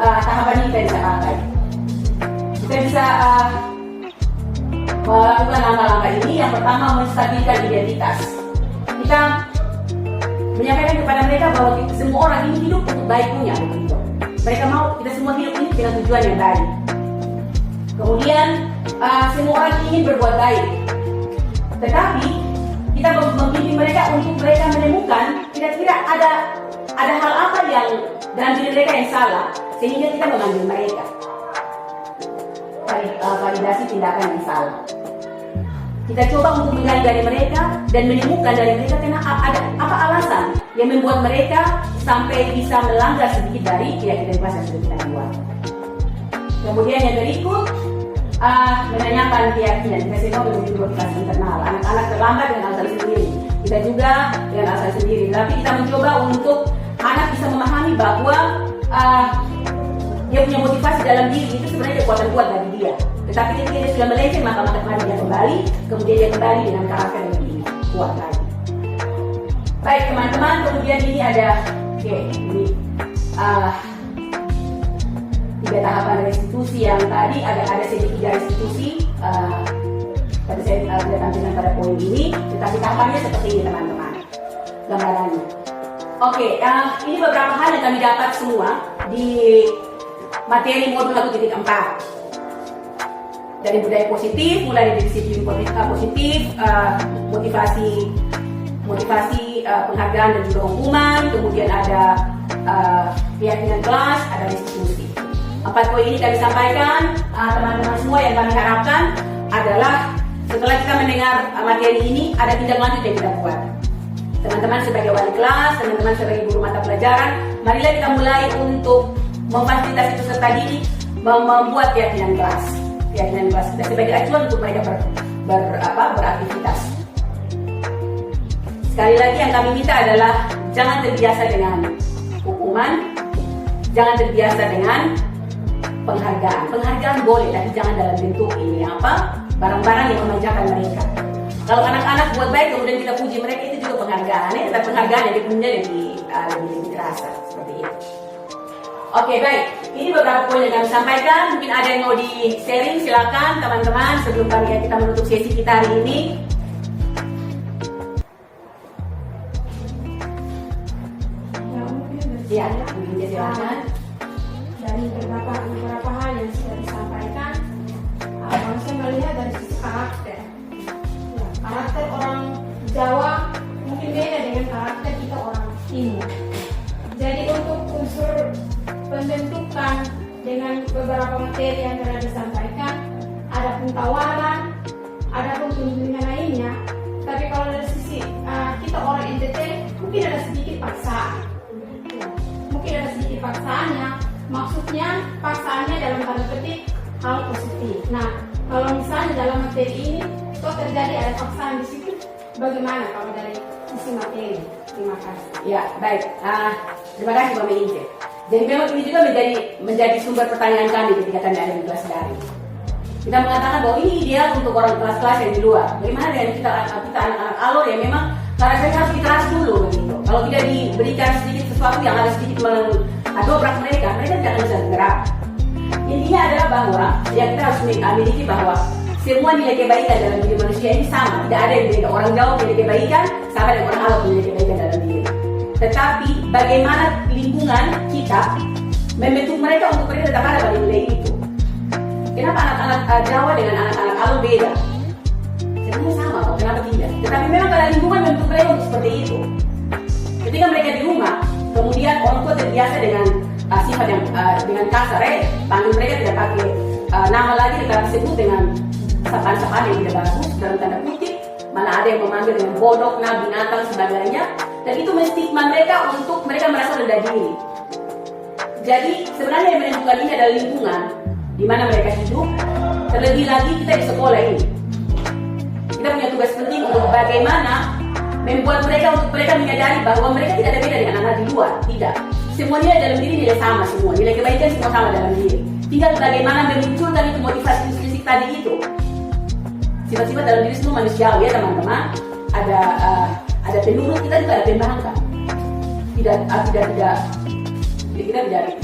[SPEAKER 4] tahapan ini kita bisa pakai. Kita bisa melakukan langkah-langkah ini. Yang pertama, menstabilkan identitas. Kita menyampaikan kepada mereka bahwa semua orang ini hidup untuk baik punya begitu. Mereka mau kita semua hidup ini dengan tujuan yang baik. Kemudian semua orang ingin berbuat baik. Tetapi kita membimbing mereka untuk mereka menemukan kira-kira ada hal apa yang dalam diri mereka yang salah sehingga kita memanggil mereka. Validasi tindakan yang salah. Kita coba untuk menggali dari mereka dan menemukan dari mereka ada apa alasan yang membuat mereka sampai bisa melanggar sedikit dari keyakinan kelas yang sudah kita buat. Kemudian yang berikut menanyakan keyakinan. Kita semua memiliki motivasi internal. Anak-anak terlambat dengan alasan sendiri. Kita juga dengan alasan sendiri. Tapi kita mencoba untuk anak bisa memahami bahwa dia punya motivasi dalam diri itu sebenarnya kekuatan kuat bagi dia. Tetapi ketika dia sudah melenceng maka dia kembali, kemudian dia kembali dengan karakter yang lebih kuat lagi. Baik teman-teman, kemudian ini ada ini 3 tahapan restitusi yang tadi ada sedikit 3 restitusi. Tadi saya sudah tampilkan pada poin ini, tetapi tahapannya seperti ini teman-teman, gambarannya. Oke, ini beberapa hal yang kami dapat semua di materi modul 1.4. Dari budaya positif, mulai dari disiplin positif, motivasi penghargaan dan juga hukuman, kemudian ada keyakinan kelas, ada restitusi. 4 poin ini kami sampaikan, teman-teman semua. Yang kami harapkan adalah setelah kita mendengar materi ini, ada tindak lanjut yang kita buat. Teman-teman sebagai wali kelas, teman-teman sebagai guru mata pelajaran, marilah kita mulai untuk memfasilitasi peserta didik membuat keyakinan kelas kita sebagai acuan untuk mereka beraktivitas. Sekali lagi yang kami minta adalah jangan terbiasa dengan hukuman, jangan terbiasa dengan penghargaan. Penghargaan boleh, tapi jangan dalam bentuk ini barang-barang yang memanjakan mereka. Kalau anak-anak buat baik kemudian kita puji mereka, itu juga penghargaan, tetapi penghargaan yang kemudian lebih terasa seperti itu. Oke, baik. Ini beberapa poin yang kami sampaikan. Mungkin ada yang mau di-sharing, silakan teman-teman sebelum kita menutup sesi kita hari ini. Ya, mungkin silakan.
[SPEAKER 5] Dari beberapa hal yang sudah disampaikan, kalau saya melihat dari sisi karakter, karakter orang Jawa mungkin beda dengan karakter kita orang Timur. Jadi untuk unsur pembentukan dengan beberapa materi yang telah disampaikan, ada pentawaran, ada pembimbingan lainnya. Tapi kalau dari sisi kita orang NTT mungkin ada sedikit paksaan. Paksaannya, maksudnya paksaannya dalam tanda petik hal positif. Nah, kalau misalnya dalam materi ini kok terjadi ada paksaan di situ, bagaimana kalau dari sisi materi? Terima kasih.
[SPEAKER 4] Ya, baik. Terima kasih Mbak Melince. Jadi memang ini juga menjadi sumber pertanyaan kami ketika kami ada di kelas daring. Kita mengatakan bahwa ini ideal untuk orang kelas-kelas yang di luar. Bagaimana dengan kita anak-anak alor yang memang karakternya harus diterasi dulu begitu. Kalau tidak diberikan sedikit sesuatu yang ada sedikit dobrak mereka tidak akan bisa bergerak. Intinya adalah bahwa yang kita harus miliki bahwa semua nilai kebaikan dalam diri manusia ini sama. Tidak ada yang beda. Orang Jawa punya kebaikan sama dengan orang Arab punya kebaikan dalam diri. Tetapi bagaimana lingkungan kita membentuk mereka untuk mereka tetap ada pada nilai itu. Kenapa anak-anak Jawa dengan anak-anak Arab beda? Sebenarnya sama kok, kenapa tidak? Tetapi memang kalau lingkungan membentuk mereka untuk seperti itu. Ketika mereka di rumah, kemudian orang tua terbiasa dengan sifat yang dengan kasar, panggil mereka tidak pakai nama lagi, tetapi sebut dengan sapaan-sapaan yang tidak bagus dalam tanda kutip. Mana ada yang memanggil dengan bodoh, binatang, sebagainya. Dan itu menstigma mereka untuk mereka merasa rendah diri. Jadi sebenarnya yang menentukan ini adalah lingkungan di mana mereka hidup. Terlebih lagi kita di sekolah ini, kita punya tugas penting untuk bagaimana membuat mereka untuk mereka menyadari bahwa mereka tidak ada beda dengan anak di luar. Tidak. Semua nilai dalam diri nilai sama semua. Nilai kebaikan semua sama dalam diri. Tinggal bagaimana memunculkan itu motivasi intrinsik tadi itu. Sifat-sifat dalam diri semua manusiawi ya teman-teman. Ada penurut, kita juga ada pembangkang. Kita tidak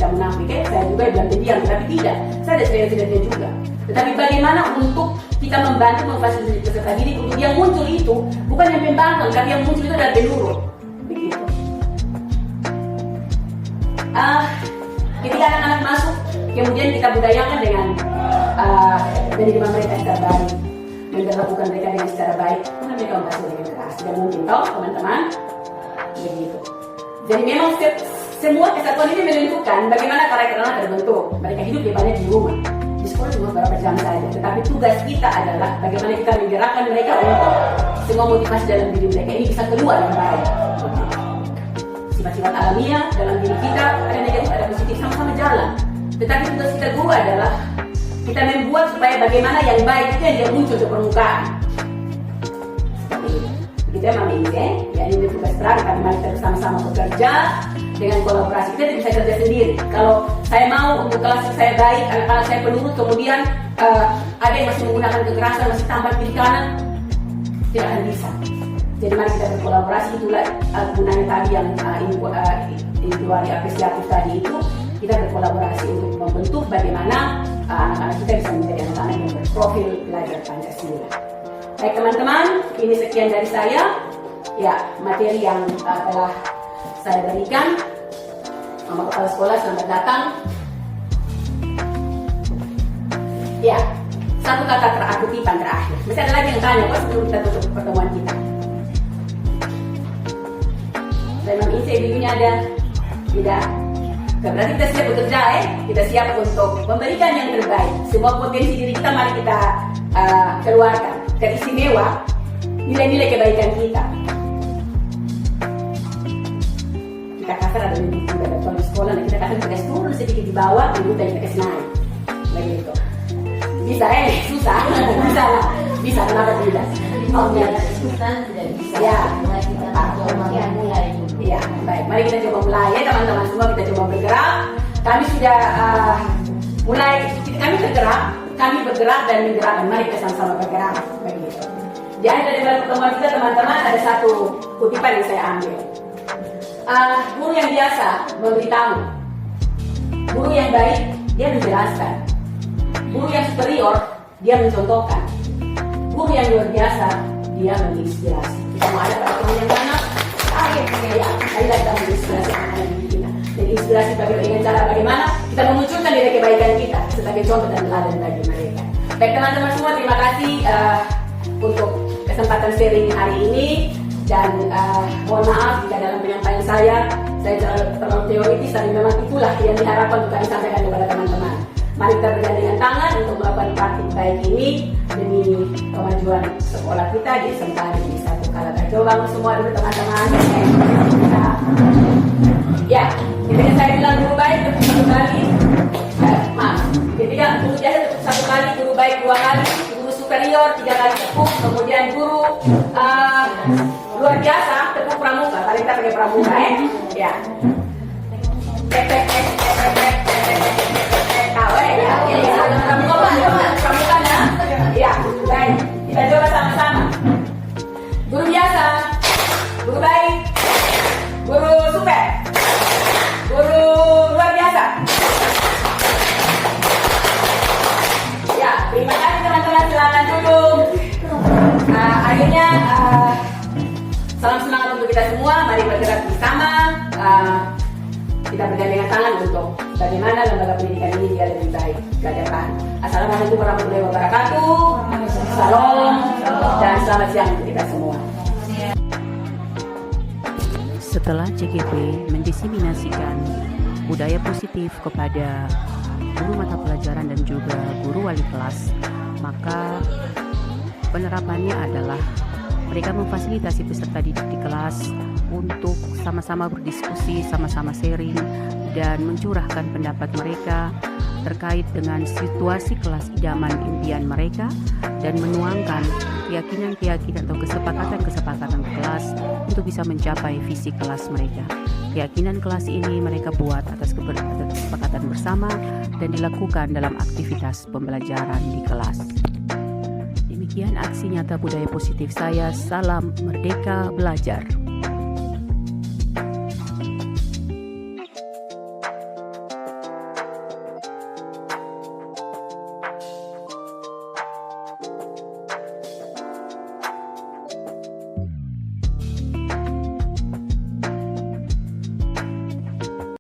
[SPEAKER 4] menafik. Saya juga bilang pendiam, tapi tidak. Saya ada setidak-tidaknya juga. Tetapi bagaimana untuk kita membantu memfasilitasi peserta didik untuk yang muncul itu bukan yang membangkang, tapi yang muncul itu adalah penurut. Begitu. Ketika anak-anak masuk, kemudian kita budayakan dengan menerima mereka secara baik, memperlakukan mereka dengan secara baik, karena mereka masuk dengan keras. Tidak mungkin toh teman-teman. Begitu. Jadi memang semua kesatuan ini menentukan bagaimana karakter anak terbentuk. Mereka hidup lebih banyak di rumah. Di sekolah cuma beberapa jam saja. Tetapi tugas kita adalah bagaimana kita menggerakkan mereka untuk semua motivasi dalam diri mereka ini bisa keluar dengan baik. Sifat-sifat alamiah dalam diri kita ada negatif, ada positif, sama-sama jalan. Tetapi tugas kita guru adalah kita membuat supaya bagaimana yang baik itu yang muncul ke permukaan. Seperti itu. Begitu ya Mami Inge. Ya ini tugas berat, kami mari kita bersama-sama bekerja dengan kolaborasi. Kita tidak bisa kerja sendiri. Kalau saya mau untuk kelas saya baik, anak-anak saya penurut, kemudian ada yang masih menggunakan kekerasan, masih tampak kiri kanan, tidak akan bisa. Jadi mari kita berkolaborasi, itulah gunanya tadi yang individual apresiatif tadi itu. kita berkolaborasi untuk membentuk bagaimana anak-anak kita bisa menjadi anak-anak yang berprofil belajar Pancasila. Baik teman-teman, ini sekian dari saya. Ya, materi yang telah saya berikan. Mama Kepala Sekolah, selamat datang. Ya, satu kata kutipan terakhir. Masih ada lagi yang tanya, Pak, sebelum kita tutup pertemuan kita. Dan memang ibunya ada? Tidak. Berarti kita siap bekerja, kita siap untuk memberikan yang terbaik. Semua potensi diri kita mari kita keluarkan. Keistimewa, nilai-nilai kebaikan kita. Kita kasar ada di sekolah, dan kita kasar kita turun sedikit di bawah, dan kita kasih naik. Begitu. Bisa susah, bisa lah, bisa, kenapa tidak? Oke, susah tidak bisa. Ya, kita mulai. Ya, baik. Mari kita coba mulai ya teman-teman semua, kita coba bergerak. Kami sudah mulai, kami bergerak dan menggerakkan. Mari kita sama-sama bergerak. Begitu. Di akhir dari pertemuan kita teman-teman ada satu kutipan yang saya ambil. Guru yang biasa memberitahu, guru yang baik dia menjelaskan, guru yang superior dia mencontohkan, guru yang luar biasa dia menginspirasi. Kita mau ada pada teman yang mana? Ayo kita menginspirasi anak-anak kita. Dan inspirasi dengan cara bagaimana kita memunculkan nilai kebaikan kita sebagai contoh dan teladan bagi mereka. Baik teman-teman semua, terima kasih untuk kesempatan sharing hari ini. Dan mohon maaf jika dalam penyampaian saya terlalu teoritis, tapi memang itulah yang diharapkan untuk kami sampaikan kepada teman-teman. Mari kita bergandengan tangan untuk melakukan praktik baik ini demi kemajuan sekolah kita di SMK Negeri 1 Kalabahi. Coba semua dulu teman-teman. Ya, ketika saya bilang guru baik tepuk satu kali. Maaf, ketika guru biasa tepuk satu kali, guru baik 2 kali, guru superior 3 kali tepuk, kemudian guru luar biasa tepuk pramuka. Kali kita pakai pramuka ya. Pramuka ya. Baik, kita coba sama-sama. Guru biasa, guru baik, guru super, guru luar biasa. Ya, terima kasih teman-teman, silakan duduk. Akhirnya salam semangat untuk kita semua. Mari bergerak bersama. Kita bergandengan tangan untuk bagaimana lembaga pendidikan ini biar lebih baik ke depan. Assalamualaikum warahmatullahi wabarakatuh. Salam dan selamat siang untuk kita semua.
[SPEAKER 1] Setelah CGP mendiseminasikan budaya positif kepada guru mata pelajaran dan juga guru wali kelas, maka penerapannya adalah mereka memfasilitasi peserta didik di kelas untuk sama-sama berdiskusi, sama-sama sharing, dan mencurahkan pendapat mereka terkait dengan situasi kelas idaman impian mereka, dan menuangkan keyakinan-keyakinan atau kesepakatan-kesepakatan kelas untuk bisa mencapai visi kelas mereka. Keyakinan kelas ini mereka buat atas kesepakatan bersama dan dilakukan dalam aktivitas pembelajaran di kelas. Demikian aksi nyata budaya positif saya. Salam Merdeka Belajar.